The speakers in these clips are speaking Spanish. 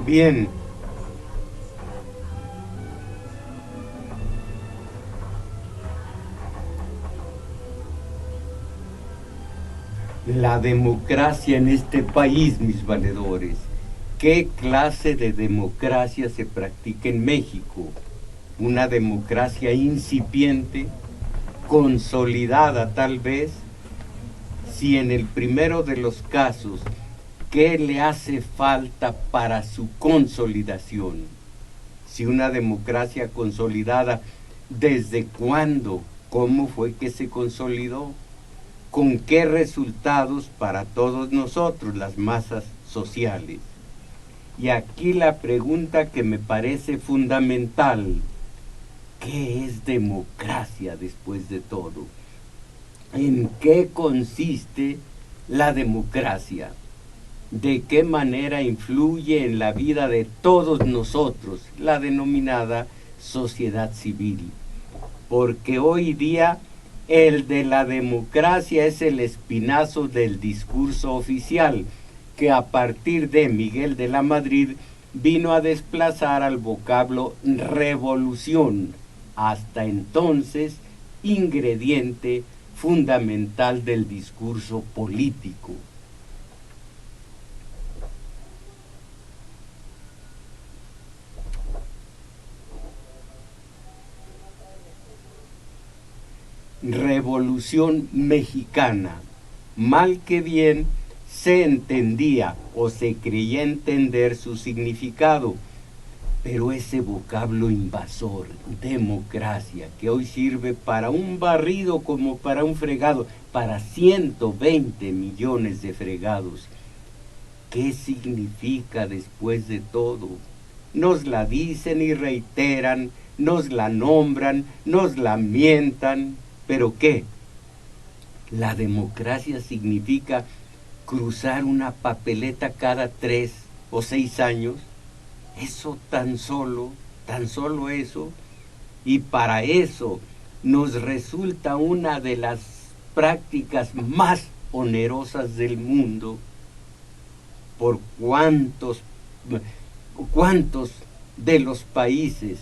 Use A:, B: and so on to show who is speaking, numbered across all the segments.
A: Bien, la democracia en este país, mis valedores. ¿Qué clase de democracia se practica en México? Una democracia incipiente, consolidada tal vez. Si en el primero de los casos, ¿qué le hace falta para su consolidación? Si una democracia consolidada, ¿desde cuándo? ¿Cómo fue que se consolidó? ¿Con qué resultados para todos nosotros, las masas sociales? Y aquí la pregunta que me parece fundamental: ¿qué es democracia después de todo? ¿En qué consiste la democracia? ¿De qué manera influye en la vida de todos nosotros, la denominada sociedad civil? Porque hoy día el de la democracia es el espinazo del discurso oficial, que a partir de Miguel de la Madrid vino a desplazar al vocablo revolución, hasta entonces ingrediente fundamental del discurso político. Revolución mexicana. Mal que bien se entendía o se creía entender su significado, pero ese vocablo invasor, democracia, que hoy sirve para un barrido como para un fregado, para 120 millones de fregados, ¿qué significa después de todo? Nos la dicen y reiteran, nos la nombran, nos la mientan, pero ¿qué? La democracia significa cruzar una papeleta cada 3 o 6 años. Eso tan solo eso. Y para eso nos resulta una de las prácticas más onerosas del mundo. Por cuántos de los países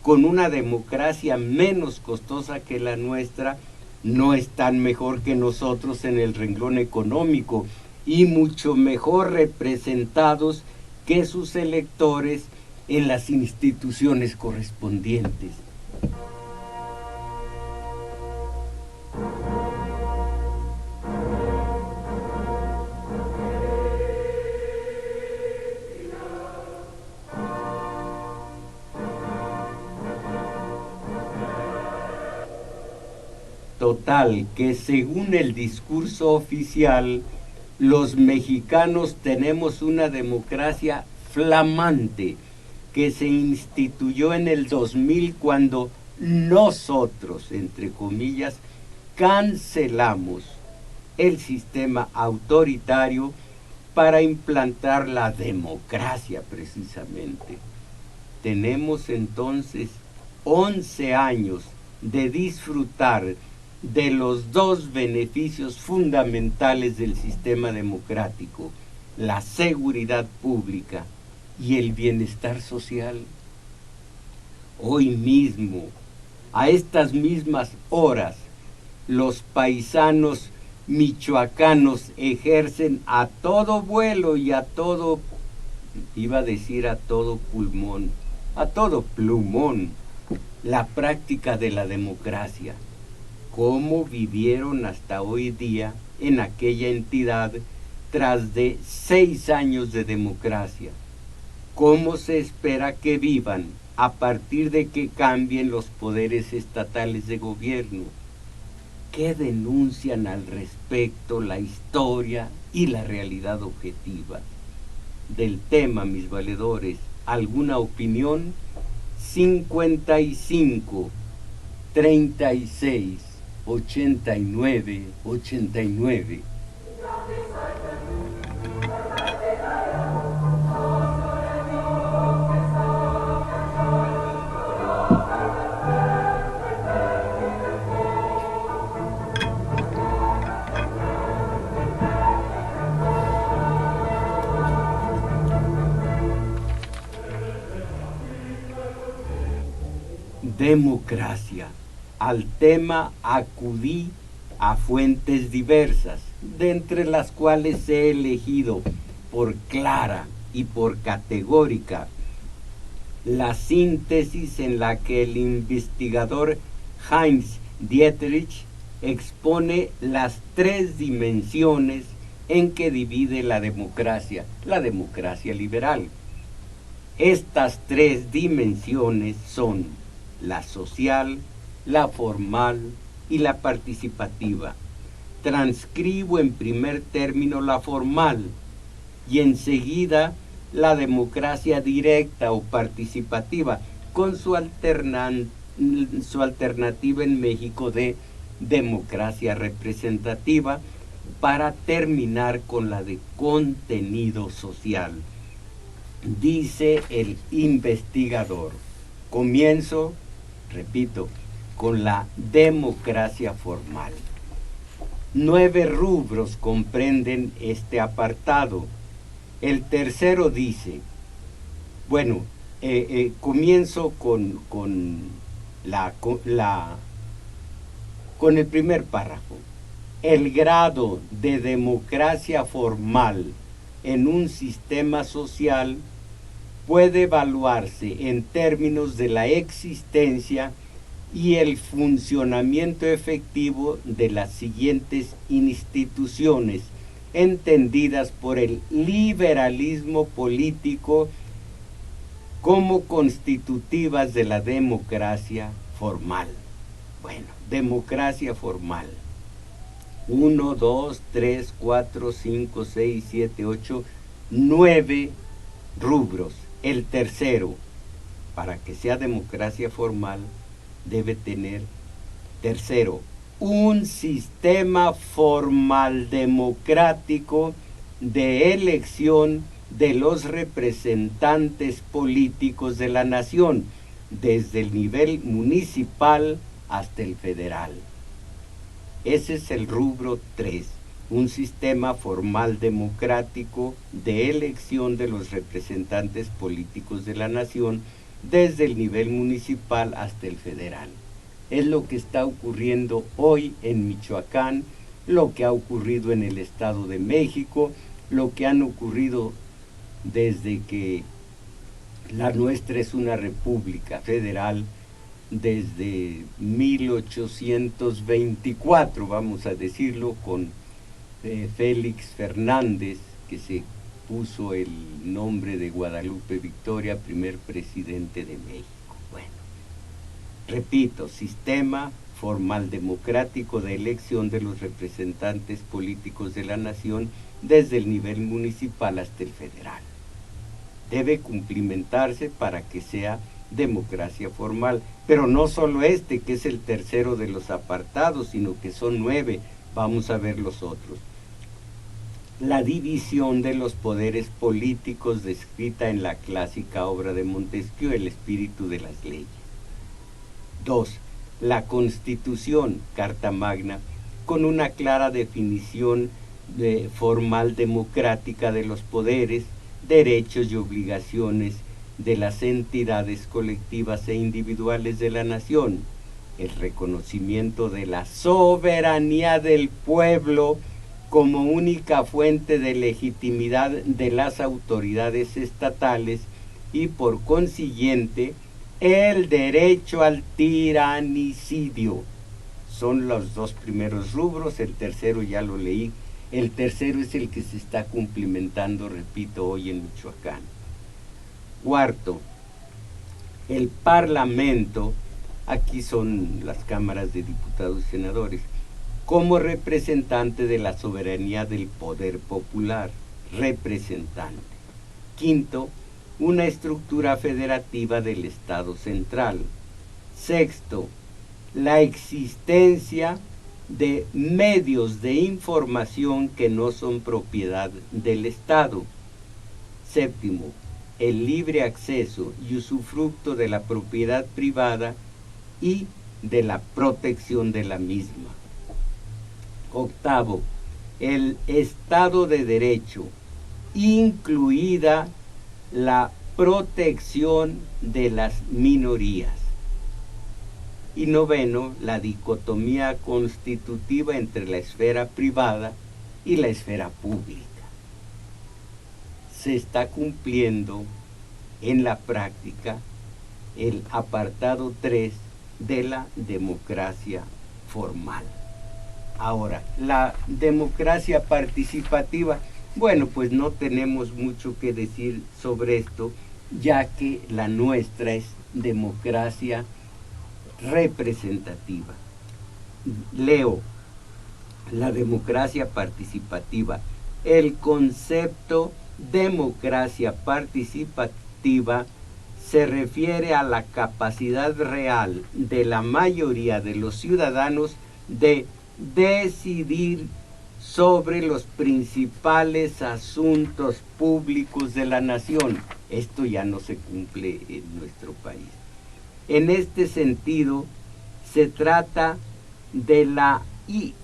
A: con una democracia menos costosa que la nuestra no están mejor que nosotros en el renglón económico y mucho mejor representados que sus electores en las instituciones correspondientes? Total, que según el discurso oficial, los mexicanos tenemos una democracia flamante que se instituyó en el 2000 cuando nosotros, entre comillas, cancelamos el sistema autoritario para implantar la democracia precisamente. Tenemos entonces 11 años de disfrutar de los dos beneficios fundamentales del sistema democrático: la seguridad pública y el bienestar social. Hoy mismo, a estas mismas horas, los paisanos michoacanos ejercen a todo vuelo y a todo, iba a decir a todo pulmón, a todo plumón, la práctica de la democracia. ¿Cómo vivieron hasta hoy día en aquella entidad tras de 6 años de democracia? ¿Cómo se espera que vivan a partir de que cambien los poderes estatales de gobierno? ¿Qué denuncian al respecto la historia y la realidad objetiva? Del tema, mis valedores, ¿alguna opinión? 55 36 89 89. democracia. Al tema acudí a fuentes diversas, de entre las cuales he elegido por clara y por categórica la síntesis en la que el investigador Heinz Dietrich expone las tres dimensiones en que divide la democracia liberal. Estas tres dimensiones son la social, la formal y la participativa. Transcribo en primer término la formal y enseguida la democracia directa o participativa, con su alternativa en México de democracia representativa, para terminar con la de contenido social. Dice el investigador, comienzo, repito, con la democracia formal. 9 rubros comprenden este apartado. El tercero dice, bueno, comienzo con el primer párrafo. El grado de democracia formal en un sistema social puede evaluarse en términos de la existencia y el funcionamiento efectivo de las siguientes instituciones, entendidas por el liberalismo político como constitutivas de la democracia formal. Bueno, democracia formal. 1, 2, 3, 4, 5, 6, 7, 8, 9 rubros. El tercero, para que sea democracia formal, debe tener, tercero, un sistema formal democrático de elección de los representantes políticos de la nación, desde el nivel municipal hasta el federal. Ese es el rubro 3, un sistema formal democrático de elección de los representantes políticos de la nación, desde el nivel municipal hasta el federal. Es lo que está ocurriendo hoy en Michoacán, lo que ha ocurrido en el Estado de México, lo que han ocurrido desde que la nuestra es una república federal, desde 1824, vamos a decirlo, con Félix Fernández, que se puso el nombre de Guadalupe Victoria, primer presidente de México. Bueno, repito, sistema formal democrático de elección de los representantes políticos de la nación desde el nivel municipal hasta el federal. Debe cumplimentarse para que sea democracia formal, pero no solo este, que es el tercero de los apartados, sino que son 9. Vamos a ver los otros. La división de los poderes políticos descrita en la clásica obra de Montesquieu, El espíritu de las leyes. 2. La Constitución, Carta Magna, con una clara definición formal democrática de los poderes, derechos y obligaciones de las entidades colectivas e individuales de la nación, el reconocimiento de la soberanía del pueblo como única fuente de legitimidad de las autoridades estatales y, por consiguiente, el derecho al tiranicidio. Son los 2 primeros rubros, el tercero ya lo leí. El tercero es el que se está cumplimentando, repito, hoy en Michoacán. 4. El Parlamento, aquí son las cámaras de diputados y senadores, como representante de la soberanía del poder popular, representante. 5. Una estructura federativa del Estado central. 6. La existencia de medios de información que no son propiedad del Estado. 7. El libre acceso y usufructo de la propiedad privada y de la protección de la misma. 8. El Estado de Derecho, incluida la protección de las minorías. Y noveno, la dicotomía constitutiva entre la esfera privada y la esfera pública. Se está cumpliendo en la práctica el apartado 3 de la democracia formal. Ahora, la democracia participativa, bueno, pues no tenemos mucho que decir sobre esto, ya que la nuestra es democracia representativa. Leo, la democracia participativa. El concepto democracia participativa se refiere a la capacidad real de la mayoría de los ciudadanos de decidir sobre los principales asuntos públicos de la nación. Esto ya no se cumple en nuestro país. En este sentido, se trata de la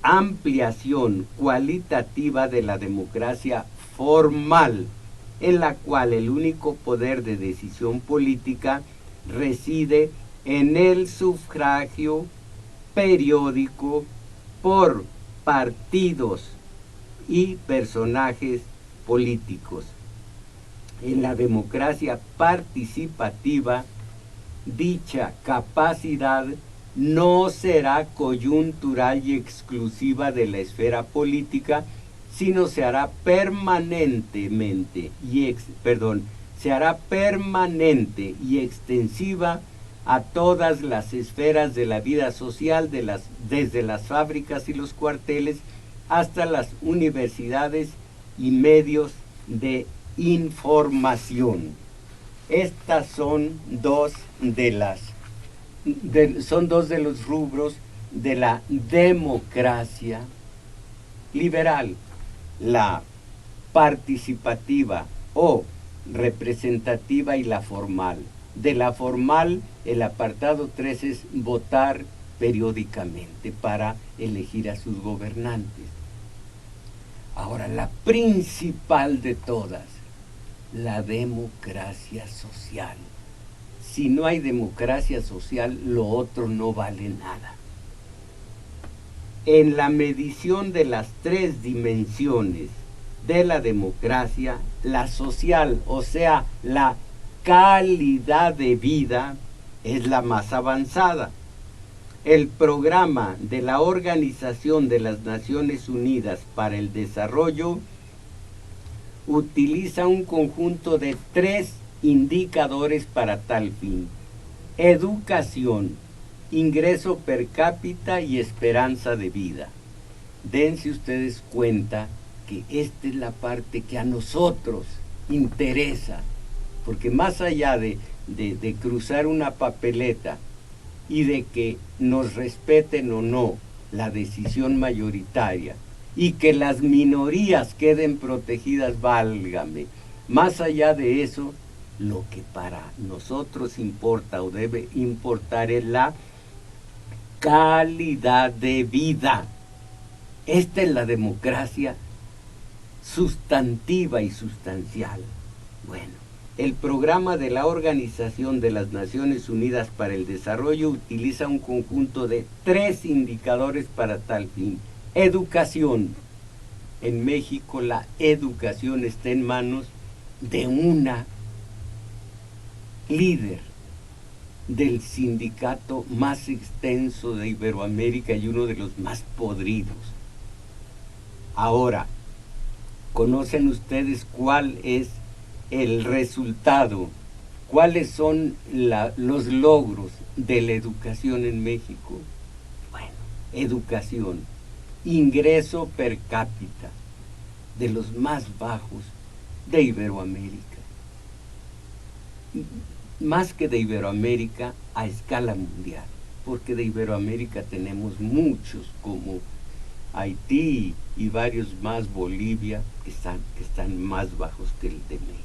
A: ampliación cualitativa de la democracia formal, en la cual el único poder de decisión política reside en el sufragio periódico por partidos y personajes políticos. En la democracia participativa, dicha capacidad no será coyuntural y exclusiva de la esfera política, sino se hará permanente y extensiva a todas las esferas de la vida social, desde las fábricas y los cuarteles hasta las universidades y medios de información. Estas son dos de los rubros de la democracia liberal, la participativa o representativa y la formal. De la formal, el apartado 3 es votar periódicamente para elegir a sus gobernantes. Ahora, la principal de todas, la democracia social. Si no hay democracia social, lo otro no vale nada. En la medición de las 3 dimensiones de la democracia, la social, o sea, la calidad de vida, es la más avanzada. El programa de la Organización de las Naciones Unidas para el Desarrollo utiliza un conjunto de 3 indicadores para tal fin: educación, ingreso per cápita y esperanza de vida. Dense ustedes cuenta que esta es la parte que a nosotros interesa, porque más allá de cruzar una papeleta y de que nos respeten o no la decisión mayoritaria y que las minorías queden protegidas, válgame, más allá de eso, lo que para nosotros importa o debe importar es la calidad de vida. Esta es la democracia sustantiva y sustancial. Bueno, el programa de la Organización de las Naciones Unidas para el Desarrollo utiliza un conjunto de 3 indicadores para tal fin. Educación. En México la educación está en manos de una líder del sindicato más extenso de Iberoamérica y uno de los más podridos. Ahora, ¿conocen ustedes cuál es el resultado? ¿Cuáles son los logros de la educación en México? Bueno, educación, ingreso per cápita, de los más bajos de Iberoamérica. Más que de Iberoamérica, a escala mundial, porque de Iberoamérica tenemos muchos, como Haití y varios más, Bolivia, que están más bajos que el de México.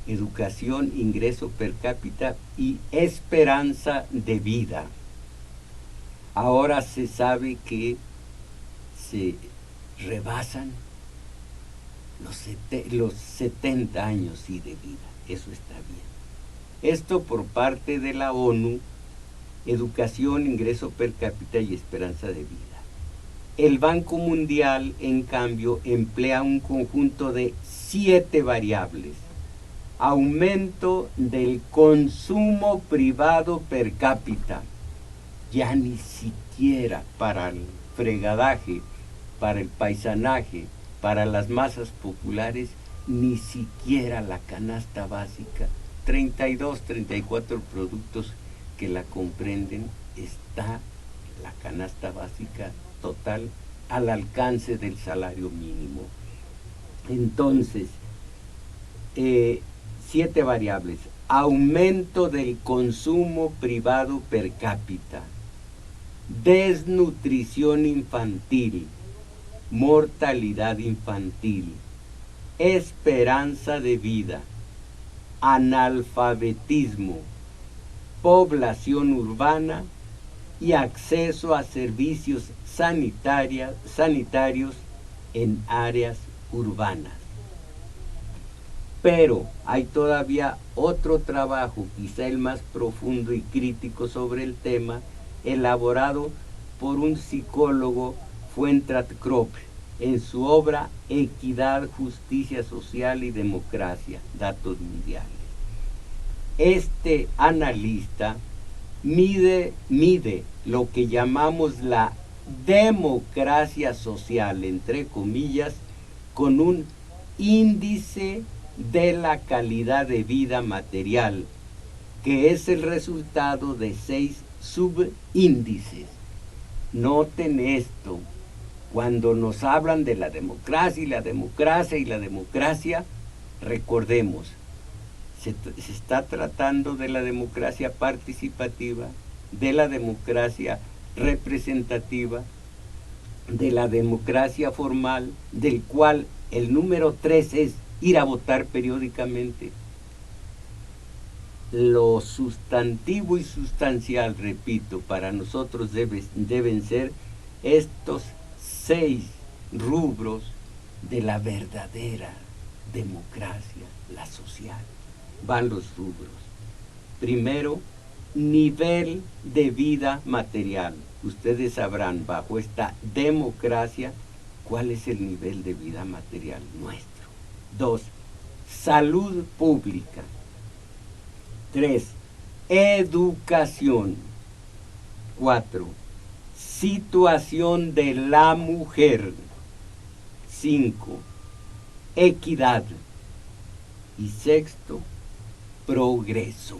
A: Educación, ingreso per cápita y esperanza de vida. Ahora se sabe que se rebasan los 70 años de vida. Eso está bien. Esto por parte de la ONU educación, ingreso per cápita y esperanza de vida. El Banco Mundial, en cambio, emplea un conjunto de 7 variables. Aumento del consumo privado per cápita. Ya ni siquiera para el fregadaje, para el paisanaje, para las masas populares, ni siquiera la canasta básica, 32, 34 productos que la comprenden, está la canasta básica total al alcance del salario mínimo. Entonces, 7 variables. Aumento del consumo privado per cápita, desnutrición infantil, mortalidad infantil, esperanza de vida, analfabetismo, población urbana y acceso a servicios sanitarios en áreas urbanas. Pero hay todavía otro trabajo, quizá el más profundo y crítico sobre el tema, elaborado por un psicólogo, Fuentrat Kropp, en su obra Equidad, Justicia Social y Democracia, Datos Mundiales. Este analista mide lo que llamamos la democracia social, entre comillas, con un índice de la calidad de vida material, que es el resultado de 6 subíndices. Noten esto, cuando nos hablan de la democracia y la democracia y la democracia, recordemos, se está tratando de la democracia participativa, de la democracia representativa, de la democracia formal, del cual el número 3 es ir a votar periódicamente. Lo sustantivo y sustancial, repito, para nosotros deben ser estos 6 rubros de la verdadera democracia, la social. Van los rubros. Primero, nivel de vida material. Ustedes sabrán, bajo esta democracia, cuál es el nivel de vida material nuestro. 2, salud pública. 3, educación. 4, situación de la mujer. 5, equidad. Y 6, progreso.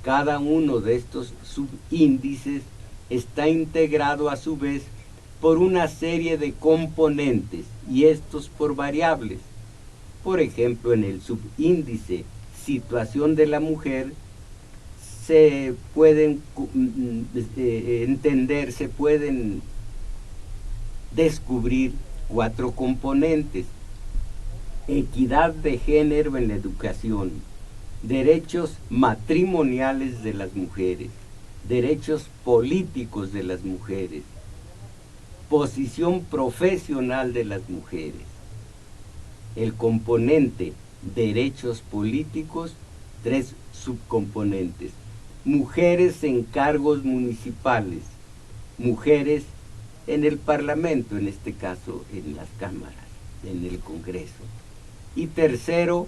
A: Cada uno de estos subíndices está integrado a su vez por una serie de componentes y estos por variables. Por ejemplo, en el subíndice situación de la mujer se pueden entender, se pueden descubrir 4 componentes: equidad de género en la educación, derechos matrimoniales de las mujeres, derechos políticos de las mujeres, posición profesional de las mujeres. El componente derechos políticos, 3 subcomponentes: mujeres en cargos municipales, mujeres en el Parlamento, en este caso en las cámaras, en el Congreso. Y tercero,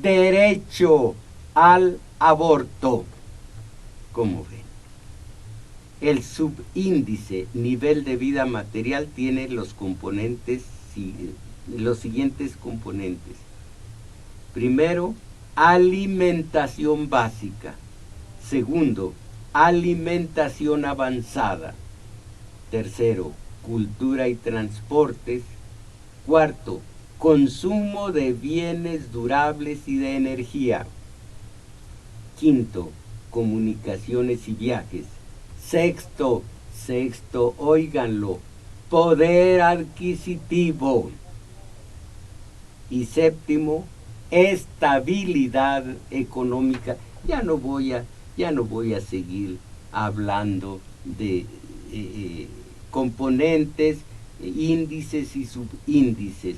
A: derecho al aborto. ¿Cómo ven? El subíndice nivel de vida material tiene los componentes, los siguientes componentes. Primero, alimentación básica. Segundo, alimentación avanzada. Tercero, cultura y transportes. Cuarto, consumo de bienes durables y de energía. Quinto, comunicaciones y viajes. Sexto, óiganlo, poder adquisitivo. Y séptimo, estabilidad económica. Ya no voy a seguir hablando de componentes, índices y subíndices.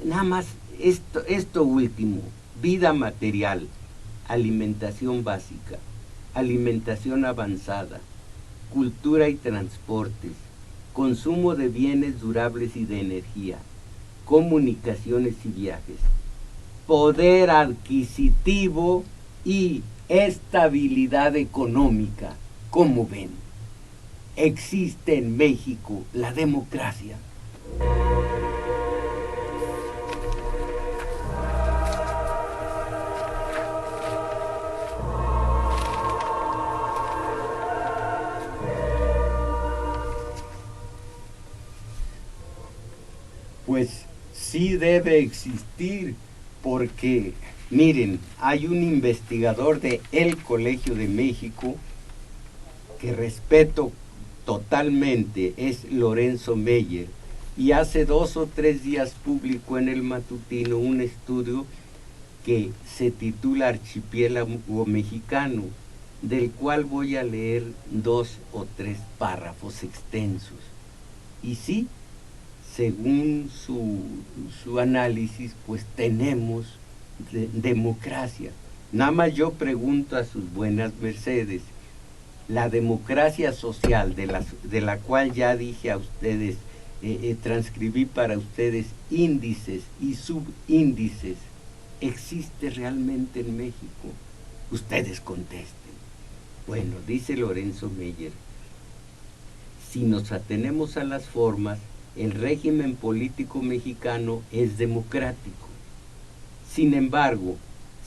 A: Nada más esto último: vida material, alimentación básica, alimentación avanzada, cultura y transportes, consumo de bienes durables y de energía, comunicaciones y viajes, poder adquisitivo y estabilidad económica. ¿Cómo ven? ¿Existe en México la democracia? Pues sí debe existir, porque, miren, hay un investigador de El Colegio de México que respeto totalmente, es Lorenzo Meyer, y hace 2 o 3 días publicó en el Matutino un estudio que se titula Archipiélago Mexicano, del cual voy a leer 2 o 3 párrafos extensos. Y sí, según su análisis, pues tenemos democracia. Nada más yo pregunto a sus buenas mercedes, la democracia social de la cual ya dije a ustedes, transcribí para ustedes índices y subíndices, ¿existe realmente en México? Ustedes contesten. Bueno, dice Lorenzo Meyer, si nos atenemos a las formas, el régimen político mexicano es democrático. Sin embargo,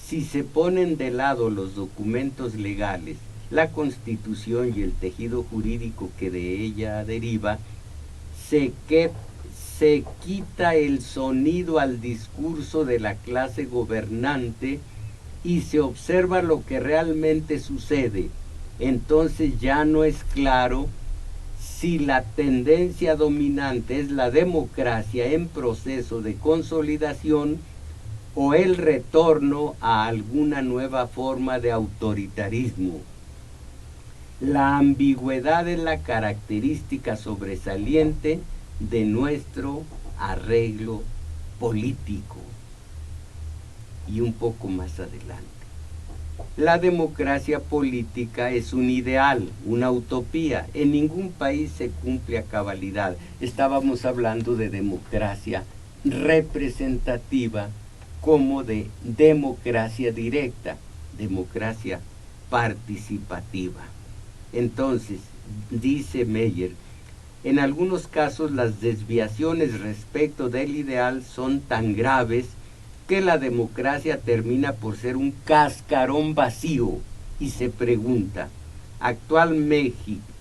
A: si se ponen de lado los documentos legales, la Constitución y el tejido jurídico que de ella deriva, se quita el sonido al discurso de la clase gobernante y se observa lo que realmente sucede. Entonces ya no es claro si la tendencia dominante es la democracia en proceso de consolidación o el retorno a alguna nueva forma de autoritarismo. La ambigüedad es la característica sobresaliente de nuestro arreglo político. Y un poco más adelante, la democracia política es un ideal, una utopía. En ningún país se cumple a cabalidad. Estábamos hablando de democracia representativa como de democracia directa, democracia participativa. Entonces, dice Meyer, en algunos casos las desviaciones respecto del ideal son tan graves que la democracia termina por ser un cascarón vacío, y se pregunta,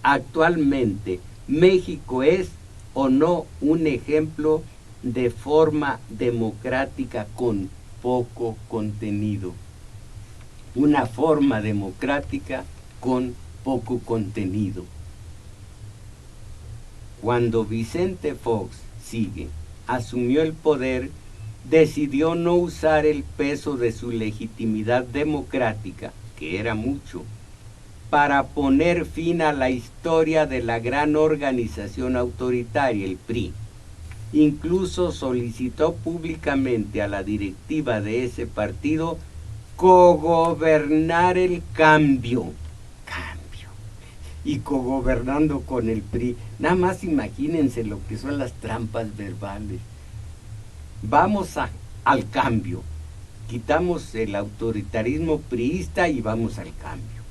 A: ¿actualmente México es o no un ejemplo de forma democrática con poco contenido? Una forma democrática con poco contenido. Cuando Vicente Fox, asumió el poder, decidió no usar el peso de su legitimidad democrática, que era mucho, para poner fin a la historia de la gran organización autoritaria, el PRI. Incluso solicitó públicamente a la directiva de ese partido cogobernar el cambio. Y cogobernando con el PRI. Nada más imagínense lo que son las trampas verbales. Vamos al cambio. Quitamos el autoritarismo priista y vamos al cambio.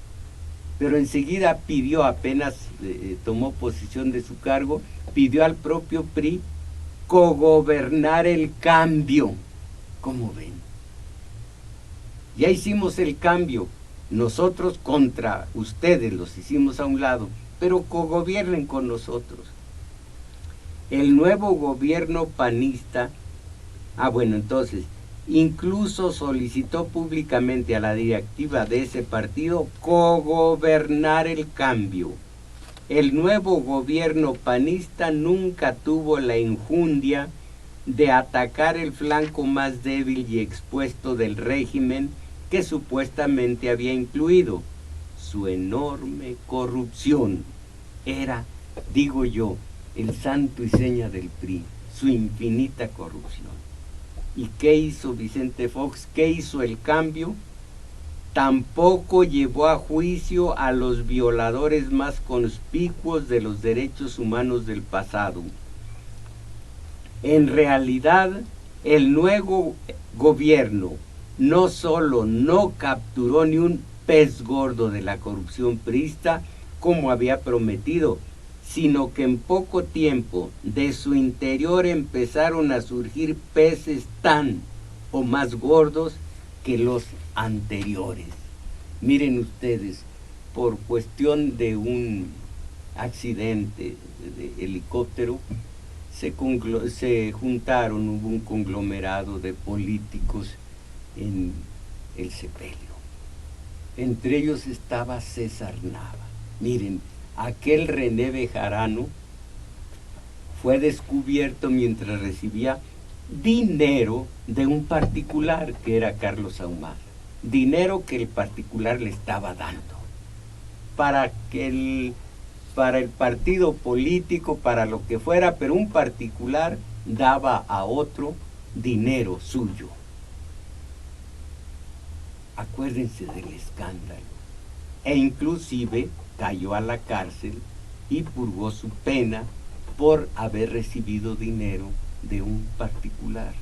A: Pero enseguida pidió, apenas tomó posesión de su cargo, pidió al propio PRI cogobernar el cambio. ¿Cómo ven? Ya hicimos el cambio. Nosotros contra ustedes los hicimos a un lado, pero cogobiernen con nosotros. El nuevo gobierno panista, entonces, incluso solicitó públicamente a la directiva de ese partido cogobernar el cambio. El nuevo gobierno panista nunca tuvo la enjundia de atacar el flanco más débil y expuesto del régimen que supuestamente había incluido, su enorme corrupción. Era, digo yo, el santo y seña del PRI, su infinita corrupción. ¿Y qué hizo Vicente Fox? ¿Qué hizo el cambio? Tampoco llevó a juicio a los violadores más conspicuos de los derechos humanos del pasado. En realidad, el nuevo gobierno no solo no capturó ni un pez gordo de la corrupción priista, como había prometido, sino que en poco tiempo de su interior empezaron a surgir peces tan o más gordos que los anteriores. Miren ustedes, por cuestión de un accidente de helicóptero, se juntaron, hubo un conglomerado de políticos en el sepelio. Entre ellos estaba César Nava. Miren, aquel René Bejarano fue descubierto mientras recibía dinero de un particular que era Carlos Ahumada. Dinero que el particular le estaba dando para el partido político, para lo que fuera, pero un particular daba a otro dinero suyo. Acuérdense del escándalo. E inclusive cayó a la cárcel y purgó su pena por haber recibido dinero de un particular,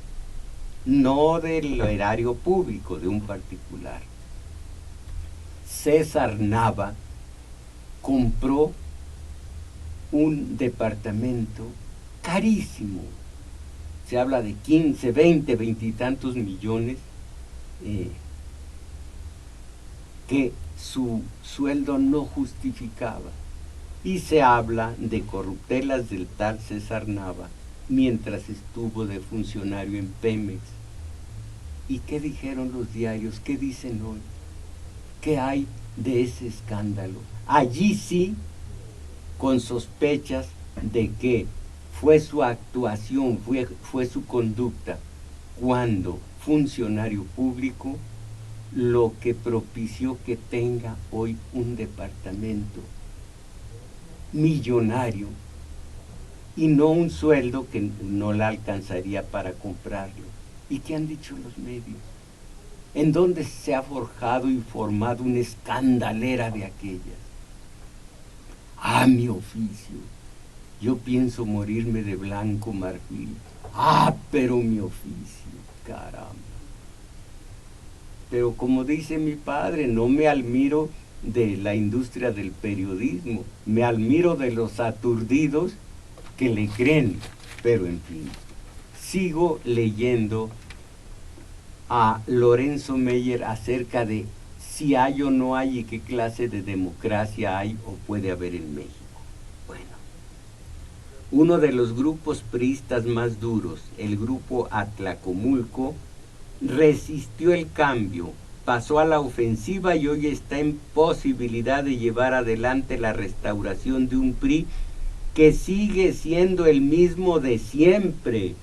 A: no del erario público, de un particular. César Nava compró un departamento carísimo, se habla de 15, 20, 20 y tantos millones, que su sueldo no justificaba, y se habla de corruptelas del tal César Nava mientras estuvo de funcionario en Pemex. ¿Y qué dijeron los diarios? ¿Qué dicen hoy? ¿Qué hay de ese escándalo? Allí sí, con sospechas de que fue su actuación, fue su conducta cuando funcionario público lo que propició que tenga hoy un departamento millonario y no un sueldo que no la alcanzaría para comprarlo. ¿Y qué han dicho los medios? ¿En dónde se ha forjado y formado una escandalera de aquellas? Ah, mi oficio. Yo pienso morirme de blanco marfil. Ah, pero mi oficio, caramba. Pero como dice mi padre, no me admiro de la industria del periodismo, me admiro de los aturdidos que le creen. Pero en fin, sigo leyendo a Lorenzo Meyer acerca de si hay o no hay y qué clase de democracia hay o puede haber en México. Bueno, uno de los grupos priistas más duros, el grupo Atlacomulco, resistió el cambio, pasó a la ofensiva y hoy está en posibilidad de llevar adelante la restauración de un PRI que sigue siendo el mismo de siempre,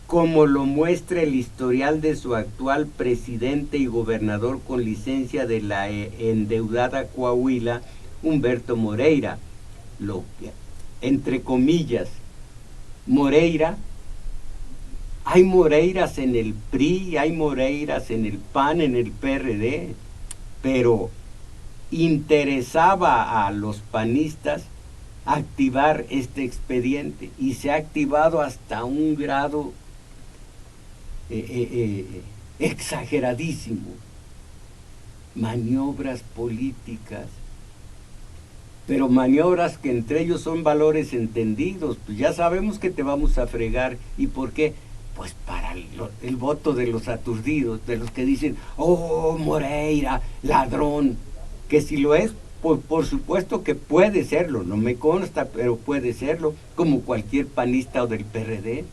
A: como lo muestra el historial de su actual presidente y gobernador con licencia de la endeudada Coahuila, Humberto Moreira. Lo que, entre comillas, Moreira, hay Moreiras en el PRI, hay Moreiras en el PAN, en el PRD, pero interesaba a los panistas activar este expediente y se ha activado hasta un grado exageradísimo. Maniobras políticas, pero maniobras que entre ellos son valores entendidos. Pues ya sabemos que te vamos a fregar. ¿Y por qué? Pues para el voto de los aturdidos, de los que dicen, oh, Moreira, ladrón, que si lo es, pues por supuesto que puede serlo, no me consta, pero puede serlo, como cualquier panista o del PRD.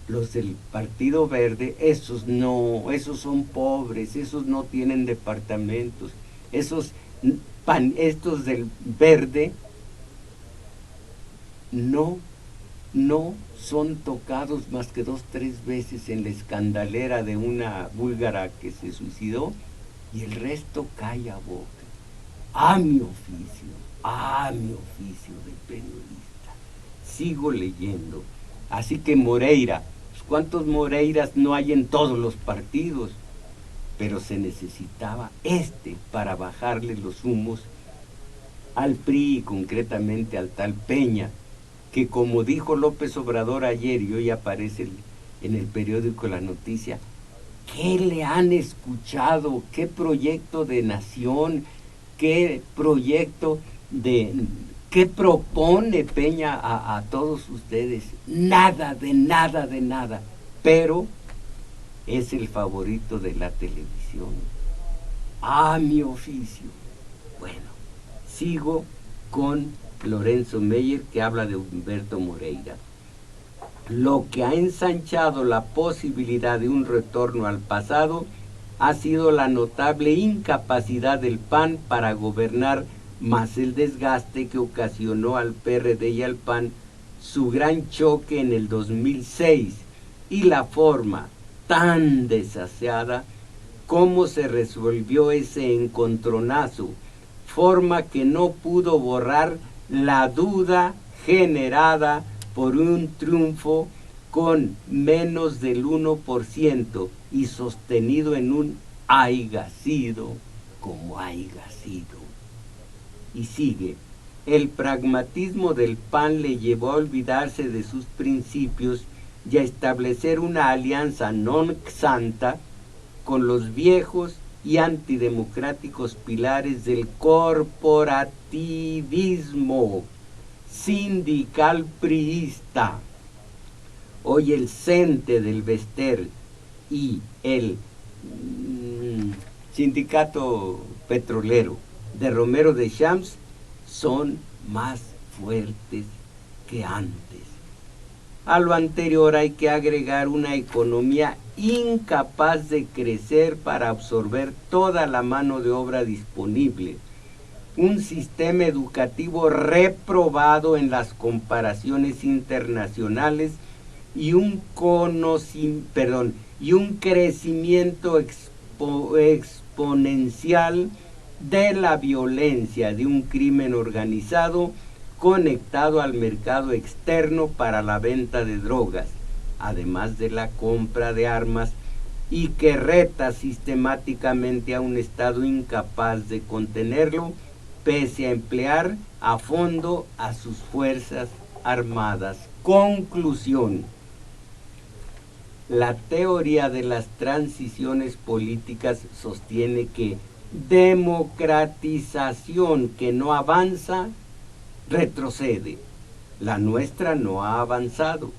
A: Los del Partido Verde, esos no, esos son pobres, esos no tienen departamentos, estos del Verde no son tocados más que 2, 3 veces en la escandalera de una búlgara que se suicidó y el resto calla boca. Mi oficio de periodista. Sigo leyendo. Así que Moreira, ¿cuántos Moreiras no hay en todos los partidos? pero se necesitaba para bajarle los humos al PRI y concretamente al tal Peña, que como dijo López Obrador ayer, y hoy aparece en el periódico La Noticia, ¿qué le han escuchado? ¿Qué proyecto de nación? ¿Qué proyecto qué propone Peña a todos ustedes? Nada, de nada, de nada. Pero es el favorito de la televisión. ¡Ah, mi oficio! Bueno, sigo con Lorenzo Meyer, que habla de Humberto Moreira. Lo que ha ensanchado la posibilidad de un retorno al pasado ha sido la notable incapacidad del PAN para gobernar, más el desgaste que ocasionó al PRD y al PAN su gran choque en el 2006 y la forma tan desaseada como se resolvió ese encontronazo, forma que no pudo borrar la duda generada por un triunfo con menos del 1% y sostenido en un haiga sido como haiga sido. Y sigue, el pragmatismo del PAN le llevó a olvidarse de sus principios y a establecer una alianza non xanta con los viejos y antidemocráticos pilares del corporativismo sindical priista. Hoy el CENTE del Bester y el sindicato petrolero de Romero de Champs son más fuertes que antes. A lo anterior hay que agregar una economía incapaz de crecer para absorber toda la mano de obra disponible, un sistema educativo reprobado en las comparaciones internacionales y un crecimiento exponencial de la violencia, de un crimen organizado conectado al mercado externo para la venta de drogas, además de la compra de armas, y que reta sistemáticamente a un Estado incapaz de contenerlo, pese a emplear a fondo a sus fuerzas armadas. Conclusión: la teoría de las transiciones políticas sostiene que democratización que no avanza, retrocede. La nuestra no ha avanzado.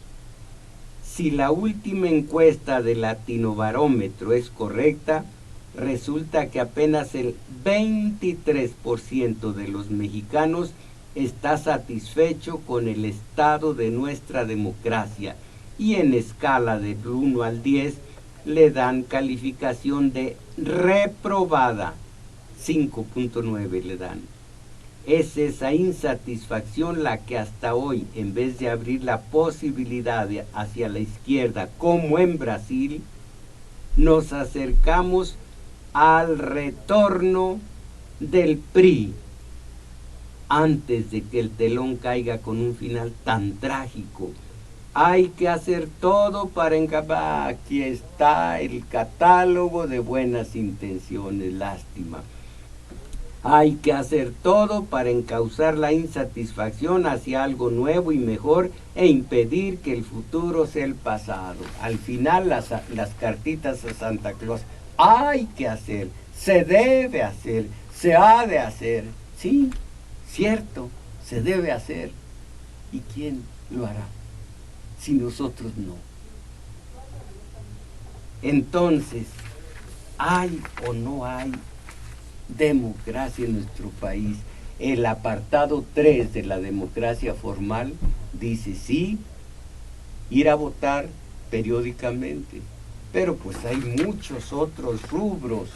A: Si la última encuesta del Latinobarómetro es correcta, resulta que apenas el 23% de los mexicanos está satisfecho con el estado de nuestra democracia, y en escala del 1 al 10 le dan calificación de reprobada, 5.9 le dan. Es esa insatisfacción la que hasta hoy, en vez de abrir la posibilidad hacia la izquierda, como en Brasil, nos acercamos al retorno del PRI, antes de que el telón caiga con un final tan trágico. Hay que hacer todo para encabar. Aquí está el catálogo de buenas intenciones, lástima. Hay que hacer todo para encauzar la insatisfacción hacia algo nuevo y mejor e impedir que el futuro sea el pasado. Al final las cartitas a Santa Claus. Hay que hacer, se debe hacer, se ha de hacer. Sí, cierto, se debe hacer. ¿Y quién lo hará si nosotros no? Entonces, ¿hay o no hay democracia en nuestro país? El apartado 3 de la democracia formal dice sí, ir a votar periódicamente, pero pues hay muchos otros rubros,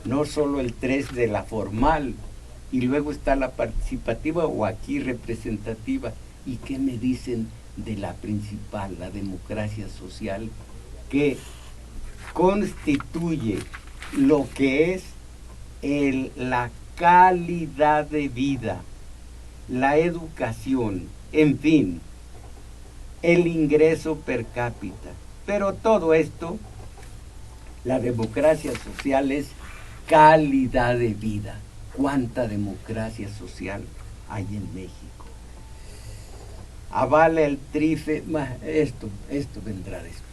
A: no solo el 3 de la formal, y luego está la participativa o aquí representativa. ¿Y qué me dicen de la principal, la democracia social, que constituye lo que es la calidad de vida, la educación, en fin, el ingreso per cápita? Pero todo esto, La democracia social es calidad de vida. ¿Cuánta democracia social hay en México? Avala el trife, esto vendrá después.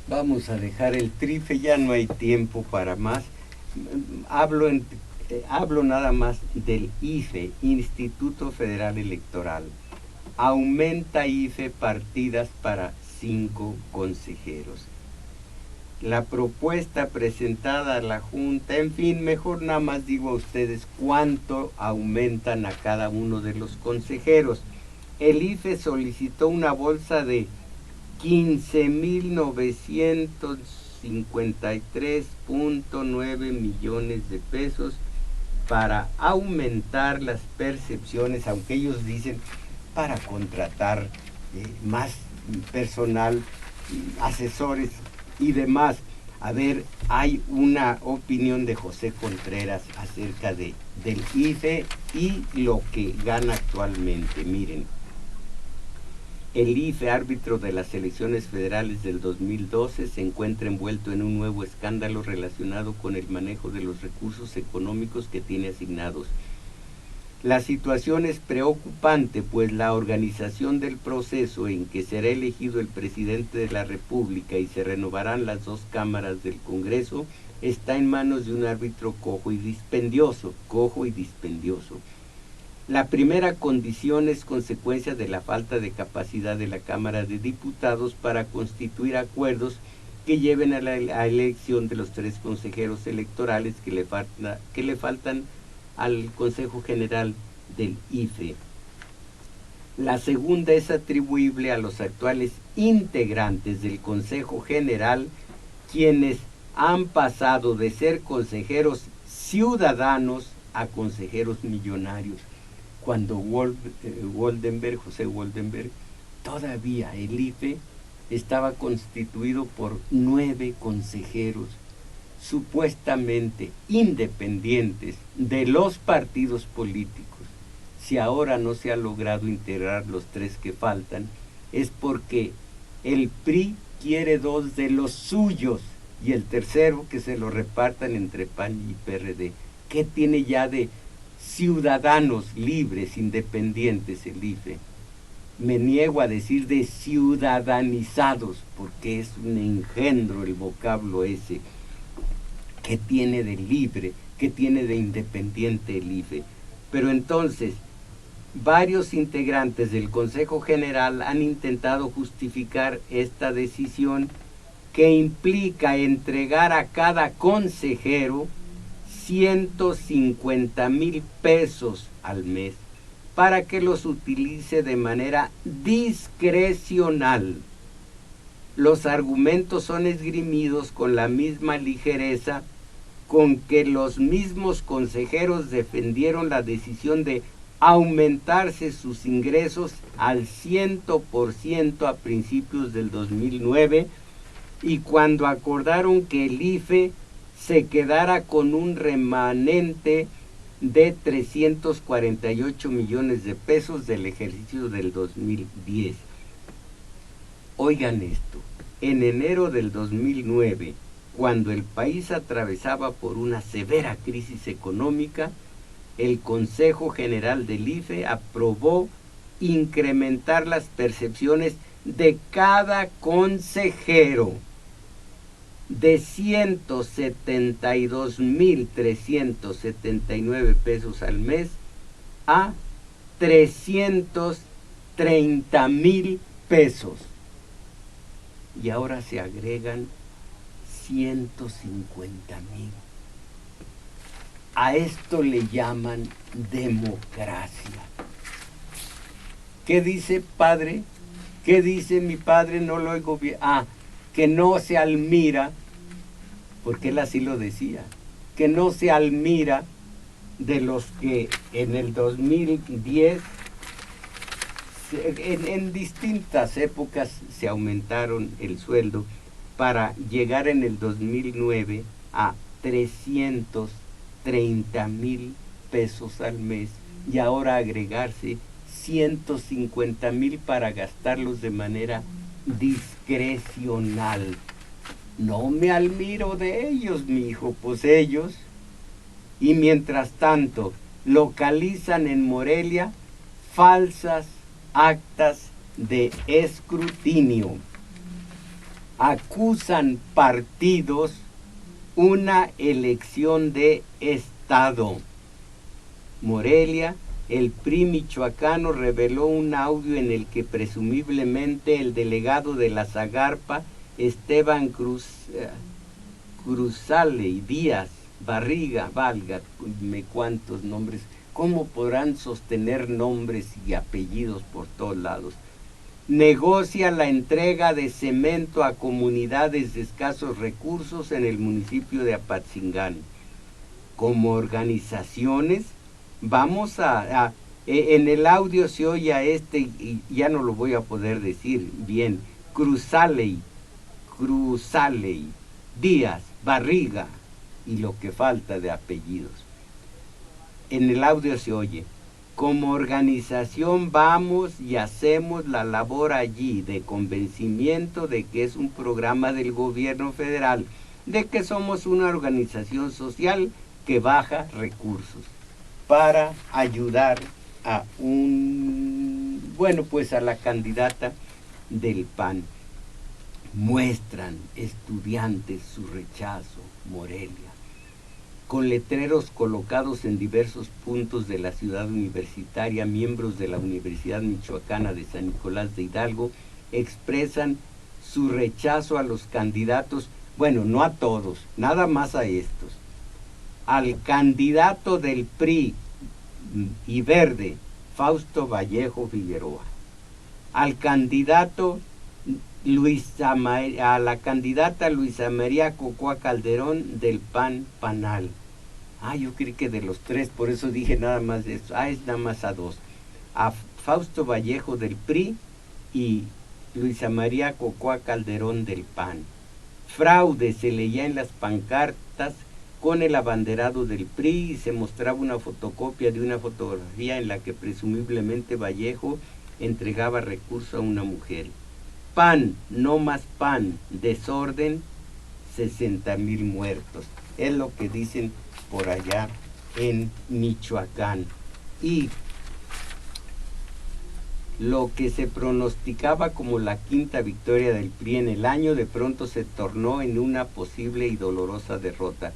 A: Vamos a dejar el trife, ya no hay tiempo para más. Hablo nada más del IFE, Instituto Federal Electoral. Aumenta IFE partidas para 5 consejeros. La propuesta presentada a la Junta, en fin, mejor nada más digo a ustedes cuánto aumentan a cada uno de los consejeros. El IFE solicitó una bolsa de 15,953.9 millones de pesos para aumentar las percepciones, aunque ellos dicen para contratar más personal, asesores y demás. A ver, hay una opinión de José Contreras acerca del IFE y lo que gana actualmente. Miren. El IFE, árbitro de las elecciones federales del 2012, se encuentra envuelto en un nuevo escándalo relacionado con el manejo de los recursos económicos que tiene asignados. La situación es preocupante, pues la organización del proceso en que será elegido el presidente de la República y se renovarán las 2 cámaras del Congreso está en manos de un árbitro cojo y dispendioso. La primera condición es consecuencia de la falta de capacidad de la Cámara de Diputados para constituir acuerdos que lleven a la elección de los 3 consejeros electorales que le faltan al Consejo General del IFE. La segunda es atribuible a los actuales integrantes del Consejo General, quienes han pasado de ser consejeros ciudadanos a consejeros millonarios. Cuando José Woldenberg, todavía el IFE estaba constituido por 9 consejeros supuestamente independientes de los partidos políticos. Si ahora no se ha logrado integrar los 3 que faltan, es porque el PRI quiere 2 de los suyos y el tercero que se lo repartan entre PAN y PRD. ¿Qué tiene ya de ciudadanos libres, independientes el IFE? Me niego a decir de ciudadanizados, porque es un engendro el vocablo ese. ¿Qué tiene de libre? ¿Qué tiene de independiente el IFE? Pero entonces, varios integrantes del Consejo General han intentado justificar esta decisión que implica entregar a cada consejero 150,000 pesos al mes para que los utilice de manera discrecional. Los argumentos son esgrimidos con la misma ligereza con que los mismos consejeros defendieron la decisión de aumentarse sus ingresos al 100% a principios del 2009 y cuando acordaron que el IFE se quedara con un remanente de 348 millones de pesos del ejercicio del 2010. Oigan esto, en enero del 2009, cuando el país atravesaba por una severa crisis económica, el Consejo General del IFE aprobó incrementar las percepciones de cada consejero de 172,379 pesos al mes a 330,000 pesos. Y ahora se agregan 150,000. A esto le llaman democracia. ¿Qué dice, padre? ¿Qué dice mi padre? No lo oigo bien. Que no se admira, porque él así lo decía, que no se admira de los que en el 2010, en distintas épocas se aumentaron el sueldo para llegar en el 2009 a 330,000 pesos al mes y ahora agregarse 150,000 para gastarlos de manera discrecional. No me admiro de ellos, mi hijo, pues ellos. Y mientras tanto, localizan en Morelia falsas actas de escrutinio. Acusan partidos una elección de Estado. Morelia, el PRI michoacano reveló un audio en el que presumiblemente el delegado de la Zagarpa, Esteban Cruzale y Díaz Barriga, válgame cuántos nombres, ¿cómo podrán sostener nombres y apellidos por todos lados? Negocia la entrega de cemento a comunidades de escasos recursos en el municipio de Apatzingán. Como organizaciones, vamos en el audio se oye a y ya no lo voy a poder decir bien, Cruzaley, Díaz, Barriga y lo que falta de apellidos. En el audio se oye: como organización vamos y hacemos la labor allí de convencimiento de que es un programa del gobierno federal, de que somos una organización social que baja recursos para ayudar a a la candidata del PAN. Muestran estudiantes su rechazo, Morelia, con letreros colocados en diversos puntos de la ciudad universitaria. Miembros de la Universidad Michoacana de San Nicolás de Hidalgo expresan su rechazo a los candidatos, no a todos, nada más a estos. Al candidato del PRI y Verde, Fausto Vallejo Figueroa. Al candidato a la candidata Luisa María Cocoa Calderón del PAN Panal. Yo creí que de los tres, por eso dije nada más de esto. Es nada más a dos. A Fausto Vallejo del PRI y Luisa María Cocoa Calderón del PAN. Fraude se leía en las pancartas con el abanderado del PRI y se mostraba una fotocopia de una fotografía en la que presumiblemente Vallejo entregaba recursos a una mujer. PAN, no más PAN, desorden, 60,000 muertos. Es lo que dicen por allá en Michoacán. Y lo que se pronosticaba como la quinta victoria del PRI en el año, de pronto se tornó en una posible y dolorosa derrota.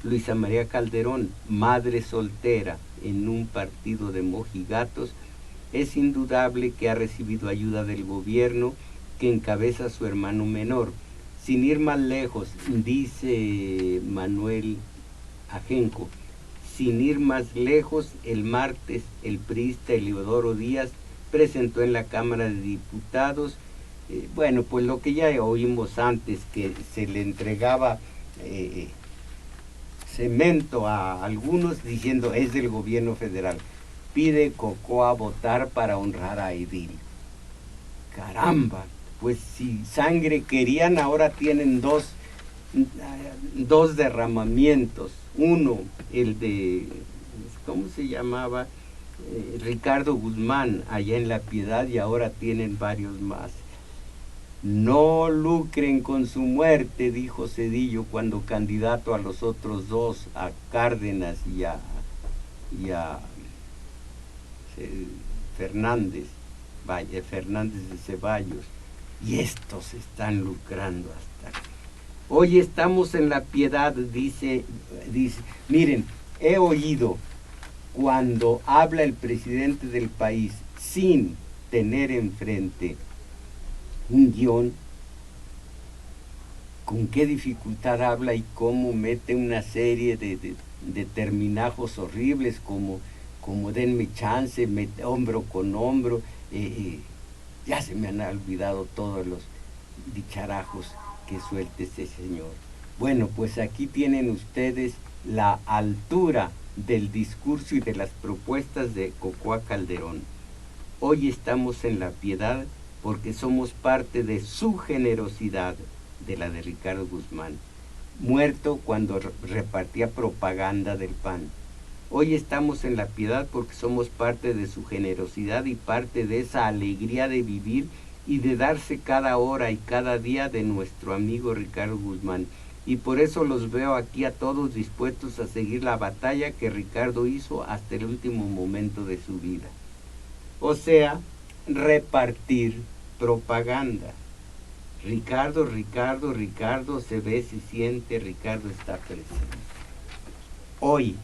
A: Luisa María Calderón, madre soltera en un partido de mojigatos, es indudable que ha recibido ayuda del gobierno que encabeza su hermano menor. Sin ir más lejos, dice Manuel Ajenco, sin ir más lejos, el martes el priista Eliodoro Díaz presentó en la Cámara de Diputados, pues lo que ya oímos antes, que se le entregaba cemento a algunos diciendo es del gobierno federal. Pide Cocoa votar para honrar a Edil. Caramba, pues si sangre querían, ahora tienen dos derramamientos. Uno, el de, ¿cómo se llamaba? Ricardo Guzmán, allá en La Piedad, y ahora tienen varios más. No lucren con su muerte, dijo Zedillo cuando candidato a los otros dos, a Cárdenas y a Fernández de Ceballos. Y estos están lucrando hasta aquí. Hoy estamos en La Piedad, dice, miren, he oído cuando habla el presidente del país sin tener enfrente un guión, con qué dificultad habla y cómo mete una serie de de terminajos horribles como denme chance, hombro con hombro, ya se me han olvidado todos los dicharajos que suelte ese señor. Bueno, pues aquí tienen ustedes la altura del discurso y de las propuestas de Cocoa Calderón. Hoy estamos en la piedad porque somos parte de su generosidad, de la de Ricardo Guzmán, muerto cuando repartía propaganda del PAN. Hoy estamos en la piedad porque somos parte de su generosidad y parte de esa alegría de vivir y de darse cada hora y cada día de nuestro amigo Ricardo Guzmán. Y por eso los veo aquí a todos dispuestos a seguir la batalla que Ricardo hizo hasta el último momento de su vida. O sea, repartir propaganda. Ricardo, Ricardo, Ricardo se ve, se siente, Ricardo está presente. Hoy,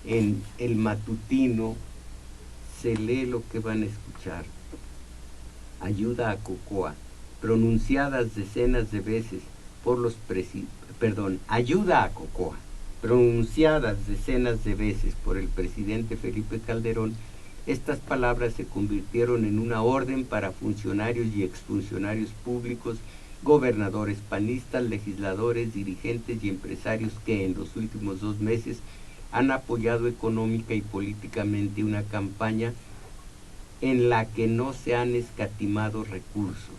A: en el matutino se lee lo que van a escuchar. Ayuda a Cocoa, pronunciadas decenas de veces por los ayuda a Cocoa, pronunciadas decenas de veces por el presidente Felipe Calderón. Estas palabras se convirtieron en una orden para funcionarios y exfuncionarios públicos, gobernadores panistas, legisladores, dirigentes y empresarios que en los últimos 2 meses han apoyado económica y políticamente una campaña en la que no se han escatimado recursos.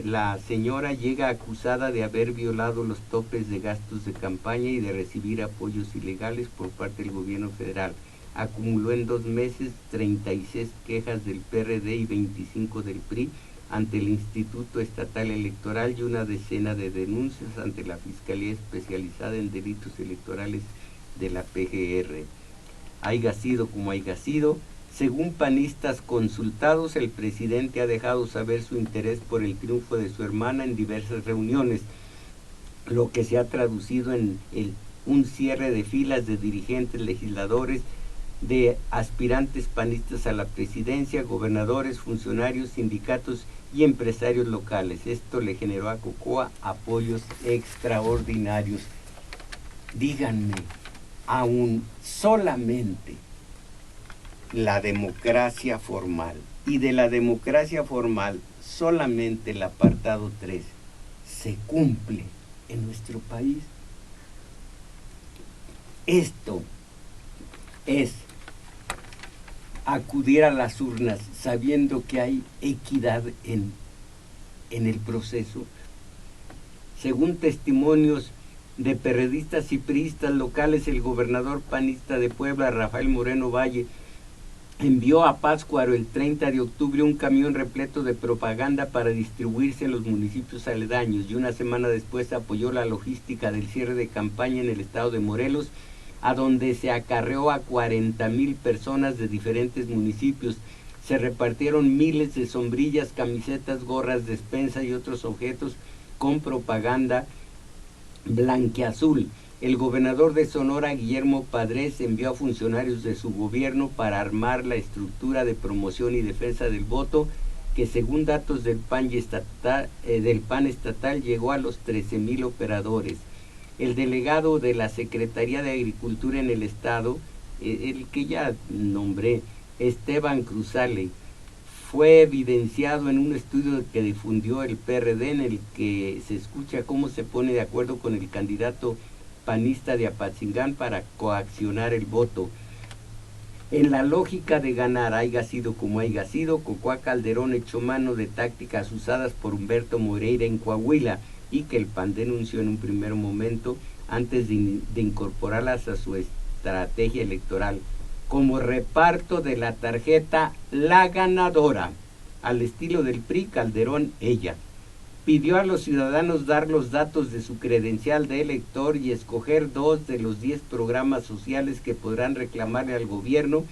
A: La señora llega acusada de haber violado los topes de gastos de campaña y de recibir apoyos ilegales por parte del gobierno federal. Acumuló en 2 meses 36 quejas del PRD y 25 del PRI ante el Instituto Estatal Electoral y una decena de denuncias ante la Fiscalía Especializada en Delitos Electorales de la PGR. Haiga sido como haiga sido, según panistas consultados, el presidente ha dejado saber su interés por el triunfo de su hermana en diversas reuniones, lo que se ha traducido en un cierre de filas de dirigentes, legisladores, de aspirantes panistas a la presidencia, gobernadores, funcionarios, sindicatos y empresarios locales. Esto le generó a Cocoa apoyos extraordinarios. Díganme, aún solamente la democracia formal, y de la democracia formal solamente el apartado 3 se cumple en nuestro país. Esto es acudir a las urnas sabiendo que hay equidad en el proceso. Según testimonios de perredistas y priistas locales, el gobernador panista de Puebla, Rafael Moreno Valle, envió a Pátzcuaro el 30 de octubre un camión repleto de propaganda para distribuirse en los municipios aledaños, y una semana después apoyó la logística del cierre de campaña en el estado de Morelos, a donde se acarreó a 40,000 personas de diferentes municipios. Se repartieron miles de sombrillas, camisetas, gorras, despensa y otros objetos con propaganda blanqueazul. El gobernador de Sonora, Guillermo Padres, envió a funcionarios de su gobierno para armar la estructura de promoción y defensa del voto, que según datos del PAN estatal llegó a los 13,000 operadores. El delegado de la Secretaría de Agricultura en el estado, el que ya nombré, Esteban Cruzale, fue evidenciado en un estudio que difundió el PRD, en el que se escucha cómo se pone de acuerdo con el candidato panista de Apatzingán para coaccionar el voto. En la lógica de ganar, haiga sido como haiga sido, Cocoa Calderón echó mano de tácticas usadas por Humberto Moreira en Coahuila y que el PAN denunció en un primer momento antes de incorporarlas a su estrategia electoral, como reparto de la tarjeta La Ganadora, al estilo del PRI. Calderón, ella, pidió a los ciudadanos dar los datos de su credencial de elector y escoger 2 de los 10 programas sociales que podrán reclamarle al gobierno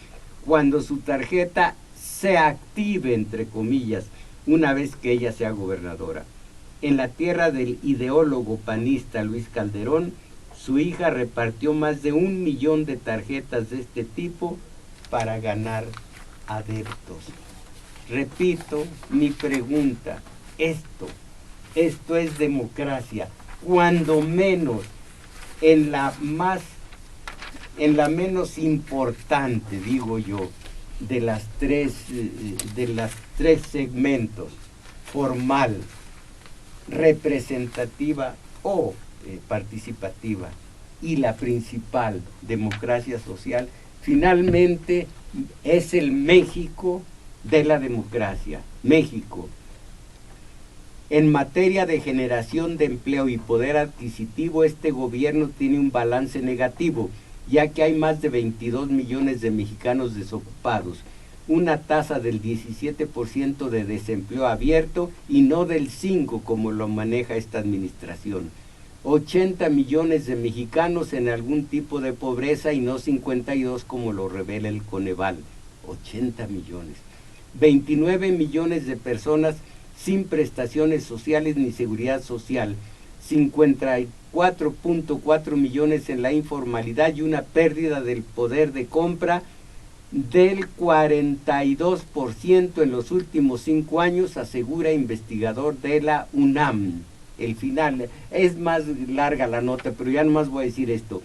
A: cuando su tarjeta se active, entre comillas, una vez que ella sea gobernadora. En la tierra del ideólogo panista Luis Calderón, su hija repartió más de 1 millón de tarjetas de este tipo para ganar adeptos. Repito mi pregunta, ¿esto Esto es democracia, cuando menos en la menos importante, digo yo, de las tres segmentos, formal, representativa o participativa, y la principal, democracia social, finalmente es el México de la democracia. México. En materia de generación de empleo y poder adquisitivo, este gobierno tiene un balance negativo, ya que hay más de 22 millones de mexicanos desocupados, una tasa del 17% de desempleo abierto y no del 5% como lo maneja esta administración. 80 millones de mexicanos en algún tipo de pobreza y no 52 como lo revela el Coneval. 80 millones. 29 millones de personas sin prestaciones sociales ni seguridad social. 54.4 millones en la informalidad y una pérdida del poder de compra del 42% en los últimos 5 años, asegura investigador de la UNAM. El final, es más larga la nota, pero ya nomás voy a decir esto.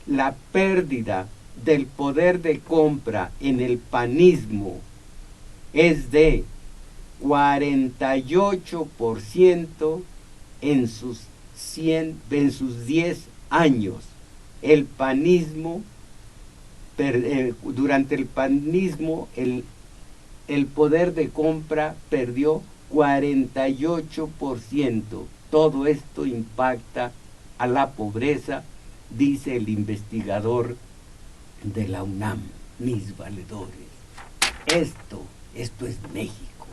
A: La pérdida del poder de compra en el panismo es de 48% en sus 10 años. El panismo, durante el panismo, el poder de compra perdió 48%. Todo esto impacta a la pobreza, dice el investigador de la UNAM, mis valedores. Esto es México.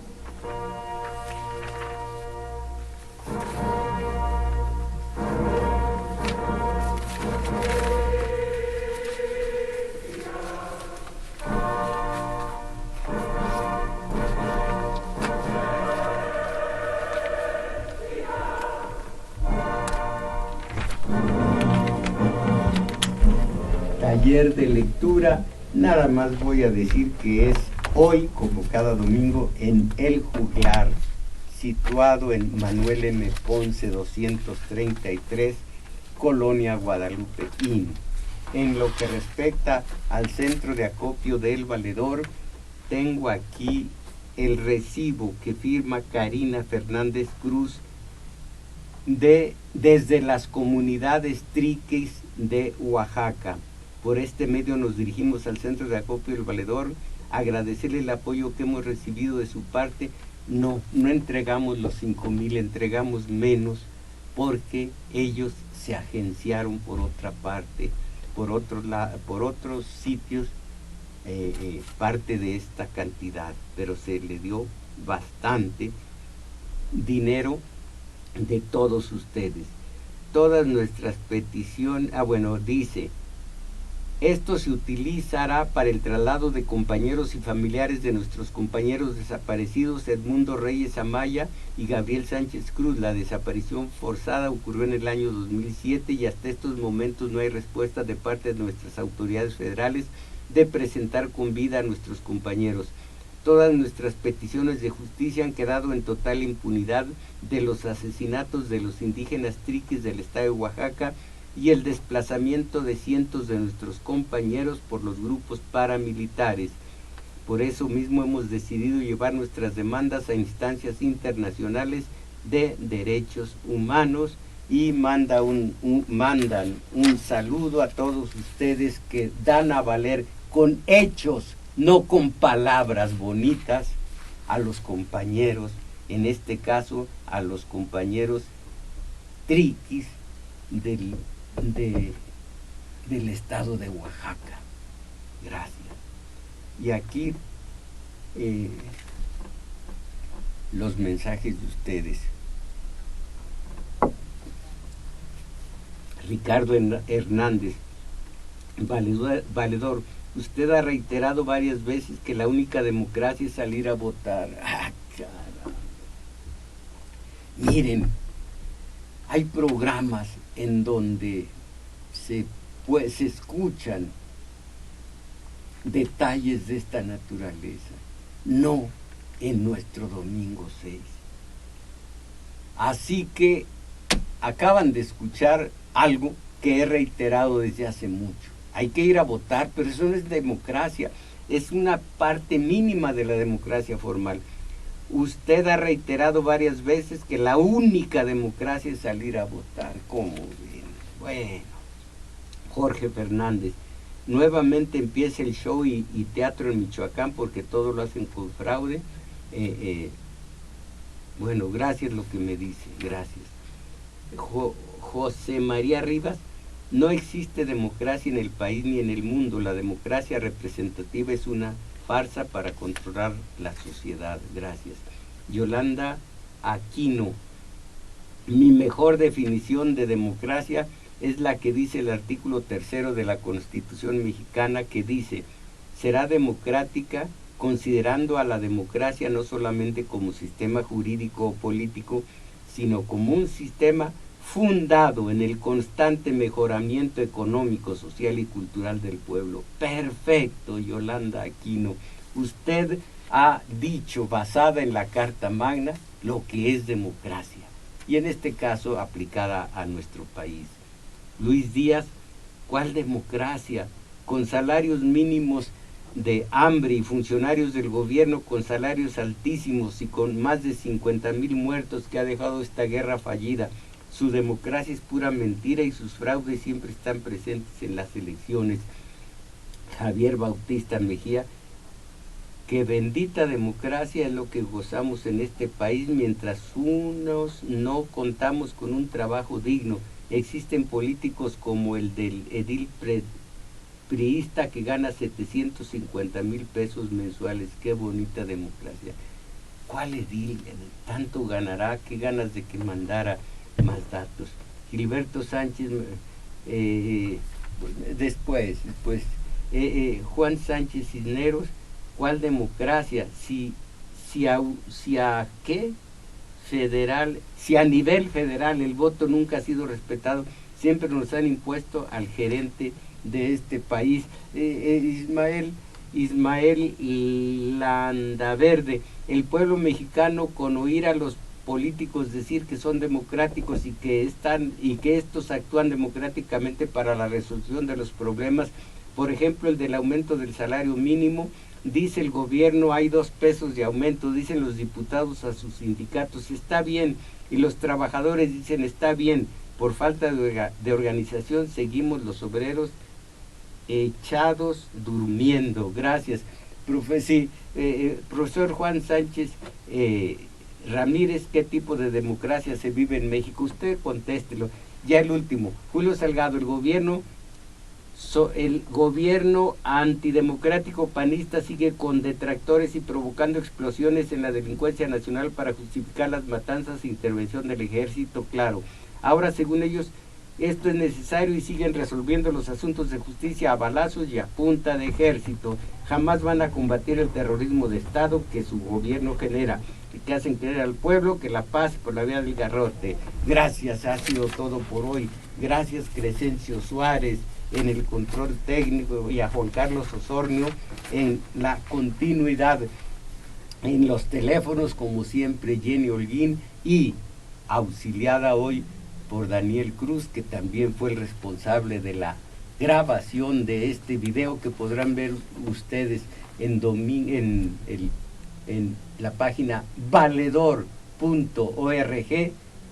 A: Taller de lectura, nada más voy a decir que es hoy, como cada domingo, en El Juglar, situado en Manuel M. Ponce 233, Colonia Guadalupe Inn. En lo que respecta al centro de acopio del Valedor, tengo aquí el recibo que firma Karina Fernández Cruz desde las comunidades triquis de Oaxaca. Por este medio nos dirigimos al centro de acopio del Valedor, agradecerle el apoyo que hemos recibido de su parte. No entregamos los 5,000, entregamos menos, porque ellos se agenciaron por otra parte, por otros sitios, parte de esta cantidad, pero se le dio bastante dinero de todos ustedes. Todas nuestras peticiones, dice: esto se utilizará para el traslado de compañeros y familiares de nuestros compañeros desaparecidos Edmundo Reyes Amaya y Gabriel Sánchez Cruz. La desaparición forzada ocurrió en el año 2007 y hasta estos momentos no hay respuesta de parte de nuestras autoridades federales de presentar con vida a nuestros compañeros. Todas nuestras peticiones de justicia han quedado en total impunidad de los asesinatos de los indígenas triquis del estado de Oaxaca y el desplazamiento de cientos de nuestros compañeros por los grupos paramilitares. Por eso mismo hemos decidido llevar nuestras demandas a instancias internacionales de derechos humanos, y mandan un saludo a todos ustedes que dan a valer con hechos, no con palabras bonitas, a los compañeros, en este caso a los compañeros triquis del estado de Oaxaca. Gracias. Y aquí los mensajes de ustedes. Ricardo Hernández: Valedor, usted ha reiterado varias veces que la única democracia es salir a votar. ¡Ah, caramba! Miren, hay programas en donde se escuchan detalles de esta naturaleza, no en nuestro domingo 6. Así que acaban de escuchar algo que he reiterado desde hace mucho. Hay que ir a votar, pero eso no es democracia, es una parte mínima de la democracia formal. Usted ha reiterado varias veces que la única democracia es salir a votar. ¿Cómo ven? Bueno, Jorge Fernández, nuevamente empieza el show y teatro en Michoacán porque todo lo hacen con fraude. Bueno, gracias lo que me dice, gracias. José María Rivas, no existe democracia en el país ni en el mundo. La democracia representativa es una farsa para controlar la sociedad. Gracias. Yolanda Aquino, mi mejor definición de democracia es la que dice el artículo 3 de la Constitución mexicana, que dice: será democrática considerando a la democracia no solamente como sistema jurídico o político, sino como un sistema fundado en el constante mejoramiento económico, social y cultural del pueblo. Perfecto, Yolanda Aquino. Usted ha dicho, basada en la Carta Magna, lo que es democracia, y en este caso aplicada a nuestro país. Luis Díaz, ¿cuál democracia? Con salarios mínimos de hambre y funcionarios del gobierno con salarios altísimos y con más de 50,000 muertos que ha dejado esta guerra fallida. Su democracia es pura mentira y sus fraudes siempre están presentes en las elecciones. Javier Bautista Mejía, que bendita democracia es lo que gozamos en este país mientras unos no contamos con un trabajo digno. Existen políticos como el del edil priista que gana 750,000 pesos mensuales. Qué bonita democracia. ¿Cuál edil? Tanto ganará, qué ganas de que mandara más datos. Gilberto Sánchez, después, Juan Sánchez Cisneros, ¿cuál democracia? Si a nivel federal el voto nunca ha sido respetado, siempre nos han impuesto al gerente de este país. Ismael Landaverde, el pueblo mexicano, con oír a los políticos decir que son democráticos y que estos actúan democráticamente para la resolución de los problemas, por ejemplo el del aumento del salario mínimo, dice el gobierno hay 2 pesos de aumento, dicen los diputados a sus sindicatos, está bien, y los trabajadores dicen está bien. Por falta de organización seguimos los obreros echados durmiendo. Gracias. Profesor Juan Sánchez Ramírez, ¿qué tipo de democracia se vive en México? Usted contéstelo. Ya el último, Julio Salgado, el gobierno antidemocrático panista sigue con detractores y provocando explosiones en la delincuencia nacional para justificar las matanzas e intervención del ejército, claro. Ahora, según ellos, esto es necesario y siguen resolviendo los asuntos de justicia a balazos y a punta de ejército. Jamás van a combatir el terrorismo de Estado que su gobierno genera, que hacen creer al pueblo que la paz por la vía del garrote. Gracias, ha sido todo por hoy. Gracias, Crescencio Suárez en el control técnico y a Juan Carlos Osornio en la continuidad. En los teléfonos, como siempre, Jenny Holguín, y auxiliada hoy por Daniel Cruz, que también fue el responsable de la grabación de este video que podrán ver ustedes en la página valedor.org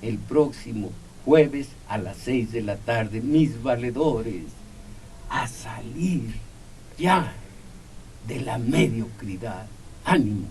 A: el próximo jueves a las 6 de la tarde. Mis valedores, a salir ya de la mediocridad. ¡Ánimo!